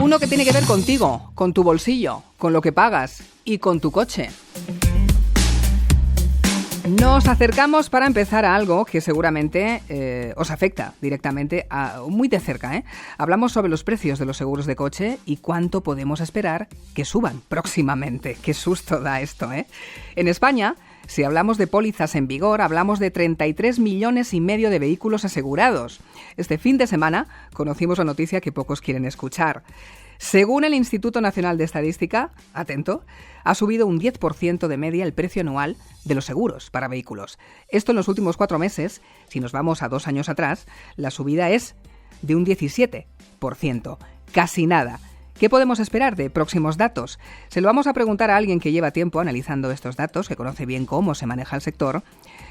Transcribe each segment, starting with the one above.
Uno que tiene que ver contigo, con tu bolsillo, con lo que pagas y con tu coche. Nos acercamos para empezar a algo que seguramente os afecta directamente muy de cerca. Hablamos sobre los precios de los seguros de coche y cuánto podemos esperar que suban próximamente. Qué susto da esto, ¿eh? En España, si hablamos de pólizas en vigor, hablamos de 33,5 millones de vehículos asegurados. Este fin de semana conocimos la noticia que pocos quieren escuchar. Según el Instituto Nacional de Estadística, atento, ha subido un 10% de media el precio anual de los seguros para vehículos. Esto en los últimos 4 meses, si nos vamos a 2 años atrás, la subida es de un 17%, casi nada. ¿Qué podemos esperar de próximos datos? Se lo vamos a preguntar a alguien que lleva tiempo analizando estos datos, que conoce bien cómo se maneja el sector.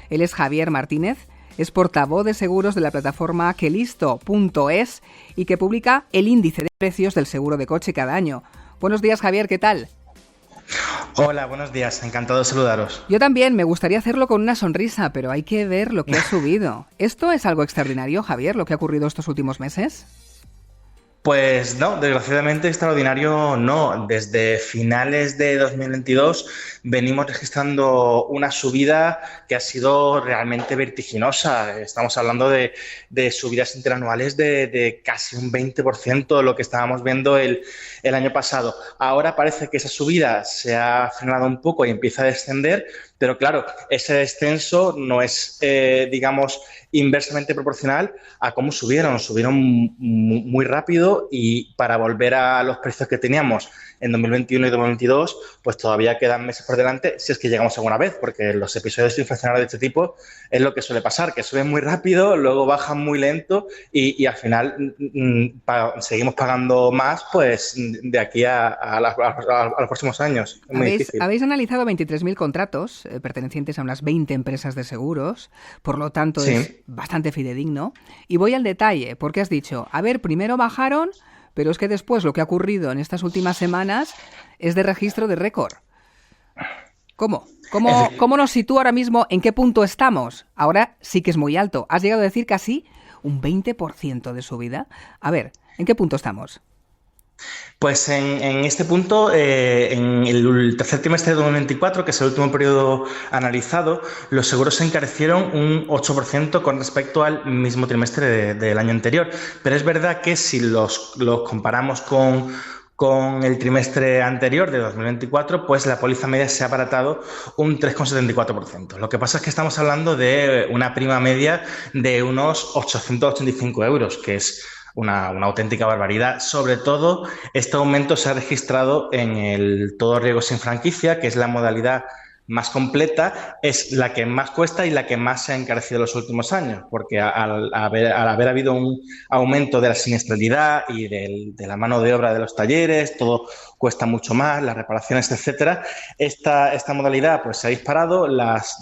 Él es Javier Martínez. Es portavoz de seguros de la plataforma quelisto.es y que publica el índice de precios del seguro de coche cada año. Buenos días, Javier, ¿qué tal? Hola, buenos días, encantado de saludaros. Yo también, me gustaría hacerlo con una sonrisa, pero hay que ver lo que ha subido. ¿Esto es algo extraordinario, Javier, lo que ha ocurrido estos últimos meses? Pues no, desgraciadamente extraordinario no. Desde finales de 2022 venimos registrando una subida que ha sido realmente vertiginosa. Estamos hablando de subidas interanuales de casi un 20% de lo que estábamos viendo el año pasado. Ahora parece que esa subida se ha frenado un poco y empieza a descender, pero claro, ese descenso no es, inversamente proporcional a cómo subieron. Subieron muy rápido y para volver a los precios que teníamos en 2021 y 2022, pues todavía quedan meses por delante si es que llegamos alguna vez, porque los episodios inflacionarios de este tipo es lo que suele pasar, que suben muy rápido, luego bajan muy lento y al final seguimos pagando más pues de aquí a los próximos años. Es muy difícil. Habéis analizado 23.000 contratos pertenecientes a unas 20 empresas de seguros, por lo tanto sí, es bastante fidedigno. Y voy al detalle, porque has dicho, primero bajaron, pero es que después lo que ha ocurrido en estas últimas semanas es de registro de récord. ¿Cómo? ¿Cómo nos sitúa ahora mismo? ¿En qué punto estamos? Ahora sí que es muy alto. Has llegado a decir casi un 20% de subida. A ver, ¿en qué punto estamos? Pues en este punto, en el tercer trimestre de 2024, que es el último periodo analizado, los seguros se encarecieron un 8% con respecto al mismo trimestre del año anterior. Pero es verdad que si los comparamos con el trimestre anterior de 2024, pues la póliza media se ha abaratado un 3,74%. Lo que pasa es que estamos hablando de una prima media de unos 885 euros, que es una auténtica barbaridad. Sobre todo, este aumento se ha registrado en el todo riesgo sin franquicia, que es la modalidad más completa, es la que más cuesta y la que más se ha encarecido en los últimos años, porque al haber habido un aumento de la siniestralidad y de la mano de obra de los talleres, todo cuesta mucho más, las reparaciones, etcétera. Esta modalidad pues se ha disparado,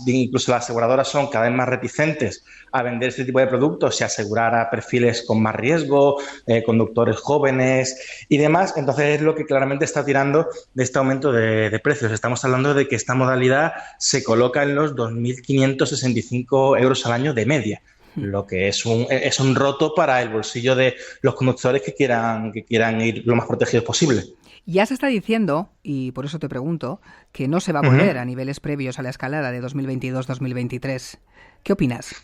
incluso las aseguradoras son cada vez más reticentes a vender este tipo de productos y asegurar a perfiles con más riesgo, conductores jóvenes y demás. Entonces es lo que claramente está tirando de este aumento de precios. Estamos hablando de que esta modalidad se coloca en los 2.565 euros al año de media, lo que es un roto para el bolsillo de los conductores que quieran ir lo más protegidos posible. Ya se está diciendo, y por eso te pregunto, que no se va a volver a niveles previos a la escalada de 2022-2023. ¿Qué opinas?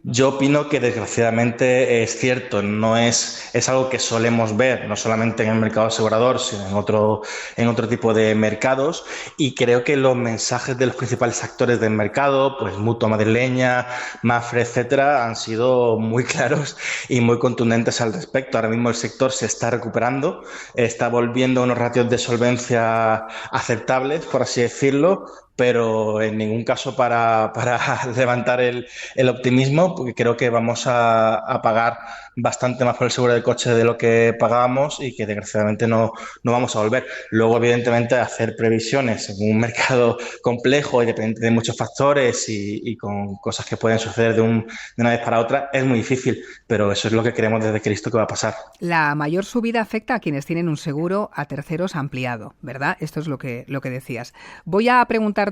Yo opino que desgraciadamente es cierto, no es algo que solemos ver, no solamente en el mercado asegurador, sino en otro tipo de mercados, y creo que los mensajes de los principales actores del mercado, pues Mutua Madrileña, Mapfre, etcétera, han sido muy claros y muy contundentes al respecto. Ahora mismo el sector se está recuperando, está volviendo a unos ratios de solvencia aceptables, por así decirlo, pero en ningún caso para levantar el optimismo, porque creo que vamos a pagar bastante más por el seguro de coche de lo que pagábamos y que desgraciadamente no vamos a volver. Luego, evidentemente, hacer previsiones en un mercado complejo y dependiente de muchos factores y con cosas que pueden suceder de una vez para otra es muy difícil, pero eso es lo que creemos desde Quelisto que va a pasar. La mayor subida afecta a quienes tienen un seguro a terceros ampliado, ¿verdad? Esto es lo que decías. Voy a preguntarte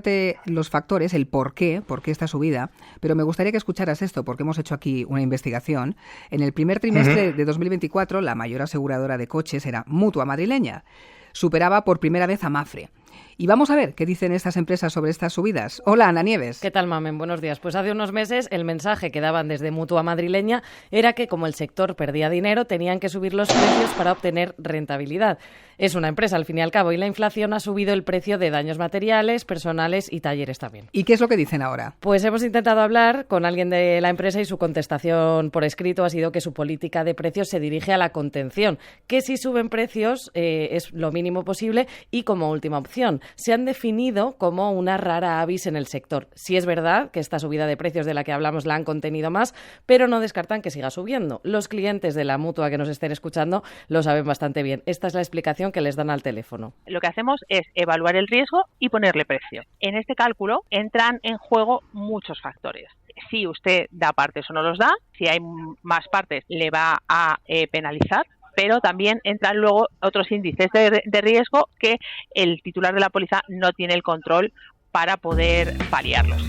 los factores, el por qué esta subida, pero me gustaría que escucharas esto, porque hemos hecho aquí una investigación. En el primer primer trimestre de 2024, la mayor aseguradora de coches era Mutua Madrileña. Superaba por primera vez a Mapfre. Y vamos a ver qué dicen estas empresas sobre estas subidas. Hola, Ana Nieves. ¿Qué tal, Mamen? Buenos días. Pues hace unos meses el mensaje que daban desde Mutua Madrileña era que como el sector perdía dinero, tenían que subir los precios para obtener rentabilidad. Es una empresa, al fin y al cabo, y la inflación ha subido el precio de daños materiales, personales y talleres también. ¿Y qué es lo que dicen ahora? Pues hemos intentado hablar con alguien de la empresa y su contestación por escrito ha sido que su política de precios se dirige a la contención, que si suben precios es lo mínimo posible y como última opción. Se han definido como una rara avis en el sector. Sí es verdad que esta subida de precios de la que hablamos la han contenido más, pero no descartan que siga subiendo. Los clientes de la Mutua que nos estén escuchando lo saben bastante bien. Esta es la explicación que les dan al teléfono. Lo que hacemos es evaluar el riesgo y ponerle precio. En este cálculo entran en juego muchos factores. Si usted da partes o no los da, si hay más partes le va a penalizar, pero también entran luego otros índices de riesgo que el titular de la póliza no tiene el control para poder paliarlos.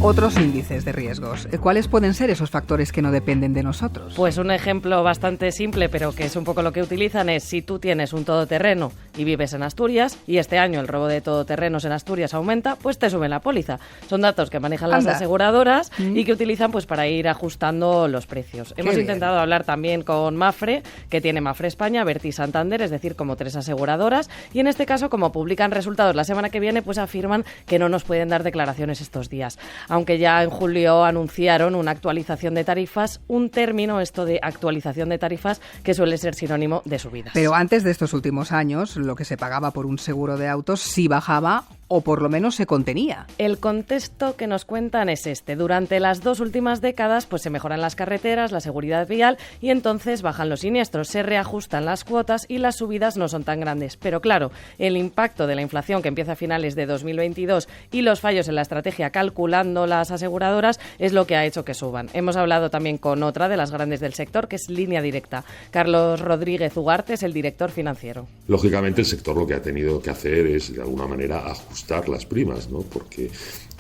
Otros índices de riesgos. ¿Cuáles pueden ser esos factores que no dependen de nosotros? Pues un ejemplo bastante simple, pero que es un poco lo que utilizan, es si tú tienes un todoterreno y vives en Asturias y este año el robo de todoterrenos en Asturias aumenta, pues te suben la póliza. Son datos que manejan las aseguradoras y que utilizan pues para ir ajustando los precios. Hemos intentado hablar también con Mapfre, que tiene Mapfre España, Verti Santander, es decir, como 3 aseguradoras, y en este caso, como publican resultados la semana que viene, pues afirman que no nos pueden dar declaraciones estos días. Aunque ya en julio anunciaron una actualización de tarifas, un término, esto de actualización de tarifas, que suele ser sinónimo de subidas. Pero antes de estos últimos años, lo que se pagaba por un seguro de autos sí bajaba o por lo menos se contenía. El contexto que nos cuentan es este. Durante las 2 últimas décadas pues se mejoran las carreteras, la seguridad vial y entonces bajan los siniestros, se reajustan las cuotas y las subidas no son tan grandes. Pero claro, el impacto de la inflación que empieza a finales de 2022 y los fallos en la estrategia calculando las aseguradoras es lo que ha hecho que suban. Hemos hablado también con otra de las grandes del sector, que es Línea Directa. Carlos Rodríguez Ugarte es el director financiero. Lógicamente el sector lo que ha tenido que hacer es de alguna manera ajustar las primas, ¿no? Porque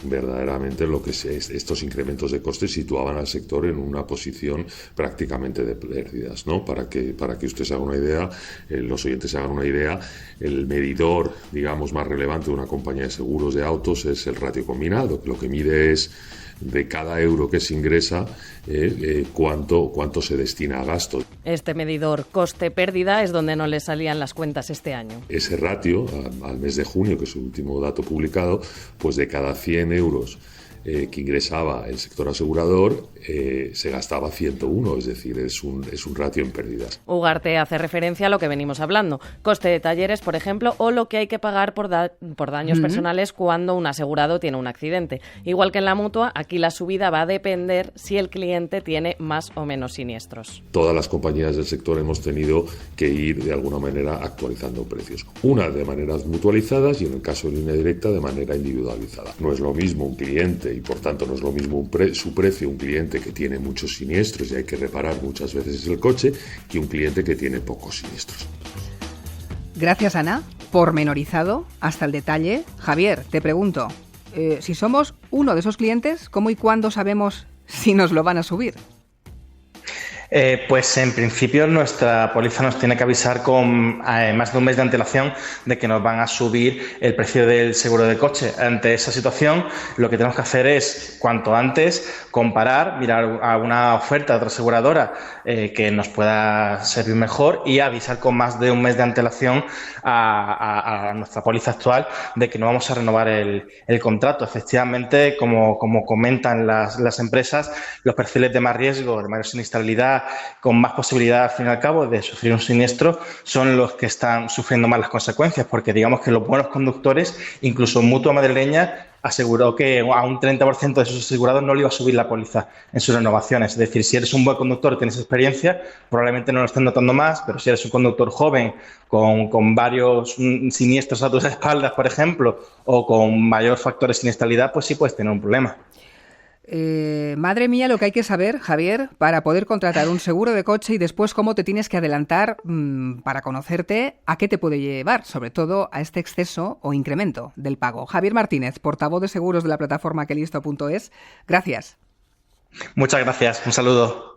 verdaderamente estos incrementos de costes situaban al sector en una posición prácticamente de pérdidas, ¿no? Para que usted se haga una idea, los oyentes se hagan una idea, el medidor, digamos, más relevante de una compañía de seguros de autos es el ratio combinado, que lo que mide es de cada euro que se ingresa, cuánto se destina a gastos. Este medidor coste-pérdida es donde no le salían las cuentas este año. Ese ratio, al mes de junio, que es el último dato publicado, pues de cada 100 euros que ingresaba el sector asegurador, se gastaba 101, es decir, es un ratio en pérdidas. Ugarte hace referencia a lo que venimos hablando, coste de talleres, por ejemplo, o lo que hay que pagar por daños personales cuando un asegurado tiene un accidente. Igual que en la Mutua, aquí la subida va a depender si el cliente tiene más o menos siniestros. Todas las compañías del sector hemos tenido que ir de alguna manera actualizando precios. Una de maneras mutualizadas y en el caso de Línea Directa de manera individualizada. No es lo mismo un cliente y por tanto no es lo mismo su precio un cliente que tiene muchos siniestros y hay que reparar muchas veces el coche que un cliente que tiene pocos siniestros. Gracias, Ana. Pormenorizado hasta el detalle. Javier, te pregunto, si somos uno de esos clientes, ¿cómo y cuándo sabemos si nos lo van a subir? Pues en principio nuestra póliza nos tiene que avisar con más de un mes de antelación de que nos van a subir el precio del seguro de coche. Ante esa situación, lo que tenemos que hacer es, cuanto antes, comparar, mirar alguna oferta de otra aseguradora que nos pueda servir mejor y avisar con más de un mes de antelación a nuestra póliza actual de que no vamos a renovar el contrato. Efectivamente, como comentan las empresas, los perfiles de más riesgo, de mayor siniestralidad, con más posibilidad al fin y al cabo de sufrir un siniestro, son los que están sufriendo más las consecuencias, porque digamos que los buenos conductores, incluso Mutua Madrileña, aseguró que a un 30% de sus asegurados no le iba a subir la póliza en sus renovaciones. Es decir, si eres un buen conductor, tienes experiencia, probablemente no lo estén notando más, pero si eres un conductor joven con varios siniestros a tus espaldas, por ejemplo, o con mayor factor de siniestralidad, pues sí puedes tener un problema. Madre mía, lo que hay que saber, Javier, para poder contratar un seguro de coche y después cómo te tienes que adelantar para conocerte a qué te puede llevar, sobre todo a este exceso o incremento del pago. Javier Martínez, portavoz de seguros de la plataforma quelisto.es. Gracias. Muchas gracias. Un saludo.